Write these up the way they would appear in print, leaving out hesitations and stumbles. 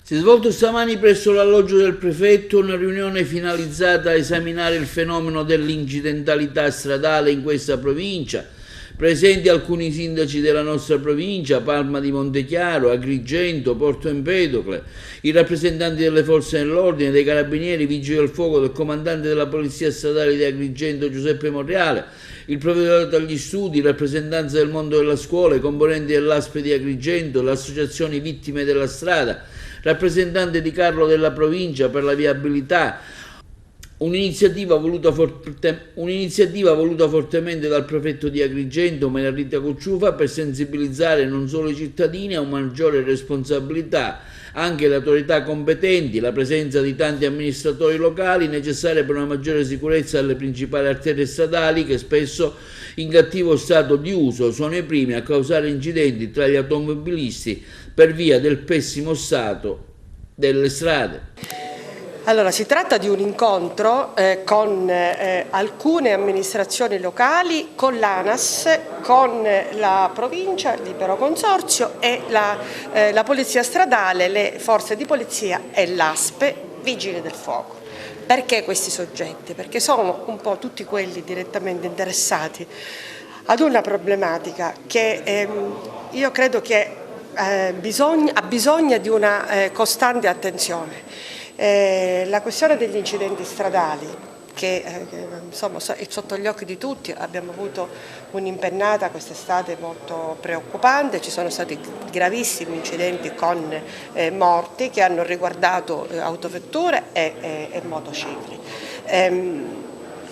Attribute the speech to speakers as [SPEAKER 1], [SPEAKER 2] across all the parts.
[SPEAKER 1] Si è svolto stamani presso l'alloggio del prefetto una riunione finalizzata a esaminare il fenomeno dell'incidentalità stradale in questa provincia. Presenti alcuni sindaci della nostra provincia, Palma di Montechiaro, Agrigento, Porto Empedocle, i rappresentanti delle forze dell'ordine, dei carabinieri, vigili del fuoco, del comandante della polizia stradale di Agrigento Giuseppe Monreale, il provveditorato agli studi, rappresentanze del mondo della scuola, i componenti dell'ASP di Agrigento, le associazioni vittime della strada, rappresentante di Carlo della provincia per la viabilità, un'iniziativa voluta fortemente dal prefetto di Agrigento, Maria Rita Cocciufa, per sensibilizzare non solo i cittadini a una maggiore responsabilità, anche le autorità competenti, la presenza di tanti amministratori locali necessaria per una maggiore sicurezza alle principali arterie stradali che spesso in cattivo stato di uso sono i primi a causare incidenti tra gli automobilisti per via del pessimo stato delle strade.
[SPEAKER 2] Allora, si tratta di un incontro con alcune amministrazioni locali, con l'ANAS, con la provincia, il Libero Consorzio e la Polizia Stradale, le forze di polizia e l'ASP, Vigili del Fuoco. Perché questi soggetti? Perché sono un po' tutti quelli direttamente interessati ad una problematica che io credo che ha bisogno di una costante attenzione. La questione degli incidenti stradali, che insomma, è sotto gli occhi di tutti, abbiamo avuto un'impennata quest'estate molto preoccupante, ci sono stati gravissimi incidenti con morti che hanno riguardato autovetture e motocicli.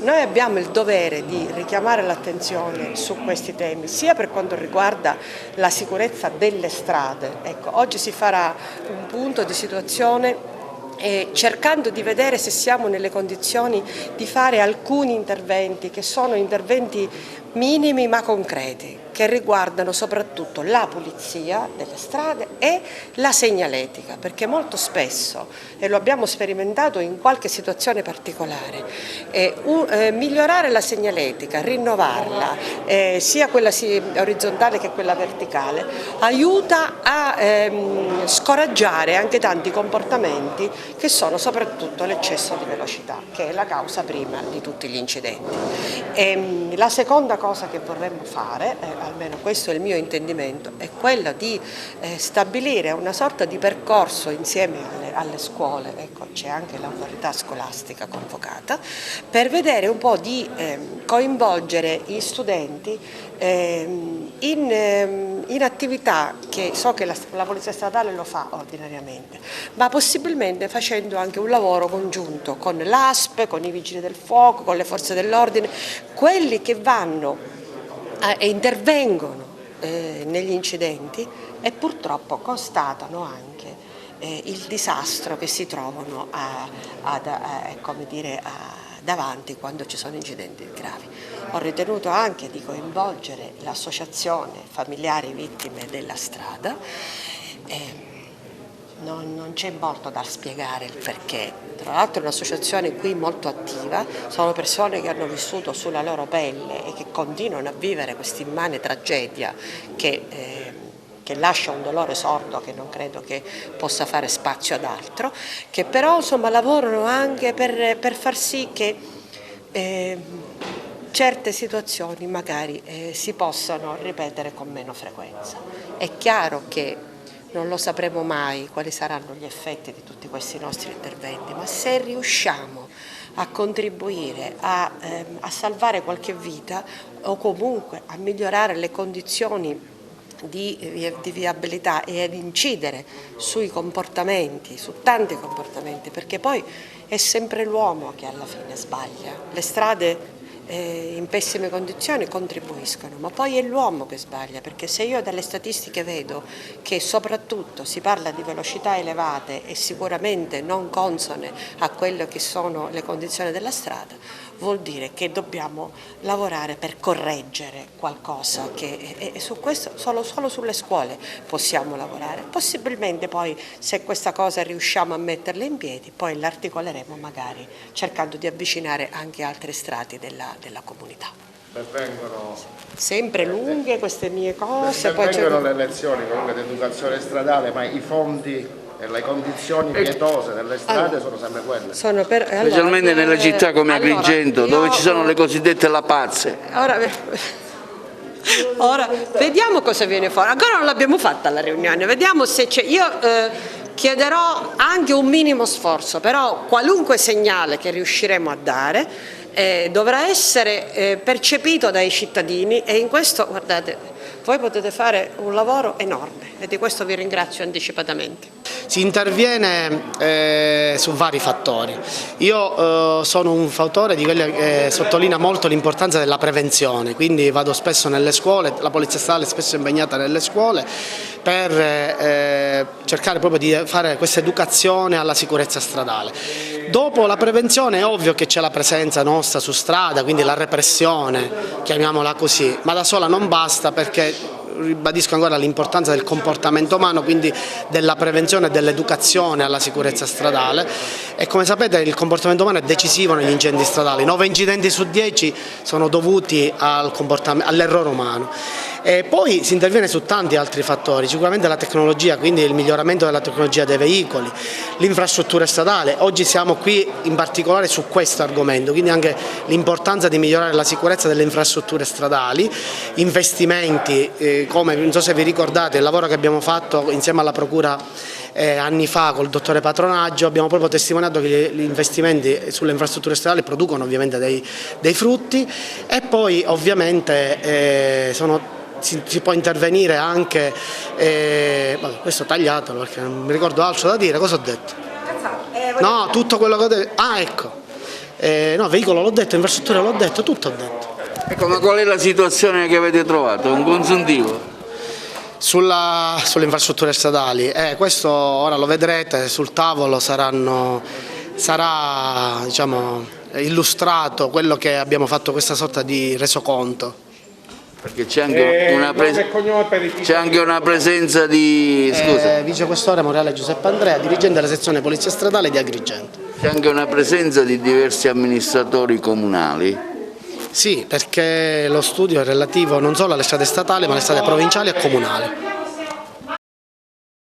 [SPEAKER 2] Noi abbiamo il dovere di richiamare l'attenzione su questi temi, sia per quanto riguarda la sicurezza delle strade. Ecco, oggi si farà un punto di situazione cercando di vedere se siamo nelle condizioni di fare alcuni interventi che sono interventi minimi ma concreti, che riguardano soprattutto la pulizia delle strade e la segnaletica, perché molto spesso, e lo abbiamo sperimentato in qualche situazione particolare, migliorare la segnaletica, rinnovarla, sia quella orizzontale che quella verticale, aiuta a scoraggiare anche tanti comportamenti che sono soprattutto l'eccesso di velocità, che è la causa prima di tutti gli incidenti. La seconda cosa che vorremmo fare, almeno questo è il mio intendimento, è quello di stabilire una sorta di percorso insieme alle scuole, ecco, c'è anche l'autorità scolastica convocata, per vedere un po' di coinvolgere gli studenti in attività che so che la Polizia Statale lo fa ordinariamente, ma possibilmente facendo anche un lavoro congiunto con l'ASP, con i Vigili del Fuoco, con le forze dell'ordine, quelli che vanno e intervengono negli incidenti e purtroppo constatano anche il disastro che si trovano davanti quando ci sono incidenti gravi. Ho ritenuto anche di coinvolgere l'associazione familiari vittime della strada. Non c'è molto da spiegare il perché, tra l'altro è un'associazione qui molto attiva, sono persone che hanno vissuto sulla loro pelle e che continuano a vivere questa immane tragedia che lascia un dolore sordo che non credo che possa fare spazio ad altro, che però insomma lavorano anche per far sì che certe situazioni magari si possano ripetere con meno frequenza. È chiaro che non lo sapremo mai quali saranno gli effetti di tutti questi nostri interventi, ma se riusciamo a contribuire a salvare qualche vita o comunque a migliorare le condizioni di viabilità e ad incidere sui comportamenti, su tanti comportamenti, perché poi è sempre l'uomo che alla fine sbaglia. Le strade in pessime condizioni contribuiscono, ma poi è l'uomo che sbaglia, perché se io dalle statistiche vedo che soprattutto si parla di velocità elevate e sicuramente non consone a quelle che sono le condizioni della strada, vuol dire che dobbiamo lavorare per correggere qualcosa e su questo solo sulle scuole possiamo lavorare. Possibilmente poi se questa cosa riusciamo a metterla in piedi poi l'articoleremo magari cercando di avvicinare anche altri strati della comunità.
[SPEAKER 3] Vengono
[SPEAKER 2] sempre lunghe queste mie cose.
[SPEAKER 3] Vengono le lezioni comunque di educazione stradale, ma i fondi E le condizioni pietose delle strade sono sempre quelle.
[SPEAKER 1] Specialmente nelle città come Agrigento, dove ci sono le cosiddette lapazze.
[SPEAKER 2] Ora vediamo cosa viene fuori. Ancora non l'abbiamo fatta la riunione, vediamo se c'è. Io chiederò anche un minimo sforzo, però qualunque segnale che riusciremo a dare dovrà essere percepito dai cittadini, e in questo, guardate, voi potete fare un lavoro enorme e di questo vi ringrazio anticipatamente.
[SPEAKER 4] Si interviene su vari fattori. Io sono un fautore di quelli che sottolinea molto l'importanza della prevenzione, quindi vado spesso nelle scuole, la Polizia Stradale è spesso impegnata nelle scuole per cercare proprio di fare questa educazione alla sicurezza stradale. Dopo la prevenzione è ovvio che c'è la presenza nostra su strada, quindi la repressione, chiamiamola così, ma da sola non basta, perché ribadisco ancora l'importanza del comportamento umano, quindi della prevenzione e dell'educazione alla sicurezza stradale, e come sapete il comportamento umano è decisivo negli incendi stradali, 9 incidenti su 10 sono dovuti all'errore umano. E poi si interviene su tanti altri fattori, sicuramente la tecnologia, quindi il miglioramento della tecnologia dei veicoli, l'infrastruttura stradale. Oggi siamo qui in particolare su questo argomento, quindi anche l'importanza di migliorare la sicurezza delle infrastrutture stradali, investimenti, come non so se vi ricordate il lavoro che abbiamo fatto insieme alla Procura anni fa col dottore Patronaggio, abbiamo proprio testimoniato che gli investimenti sulle infrastrutture stradali producono ovviamente dei frutti, e poi ovviamente si può intervenire anche, questo tagliatelo perché non mi ricordo altro da dire, cosa ho detto? No, tutto quello che ho detto, ecco, no, veicolo l'ho detto, infrastrutture l'ho detto, tutto ho detto.
[SPEAKER 1] Ecco, ma qual è la situazione che avete trovato? Un consuntivo?
[SPEAKER 4] Sulle infrastrutture stradali, questo ora lo vedrete, sul tavolo sarà diciamo, illustrato quello che abbiamo fatto, questa sorta di resoconto.
[SPEAKER 1] Perché c'è anche una presenza di... Scusa.
[SPEAKER 4] Vicequestore Morale Giuseppe Andrea, dirigente della sezione Polizia Stradale di Agrigento.
[SPEAKER 1] C'è anche una presenza di diversi amministratori comunali.
[SPEAKER 4] Sì, perché lo studio è relativo non solo alle strade statali ma alle strade provinciali e comunali.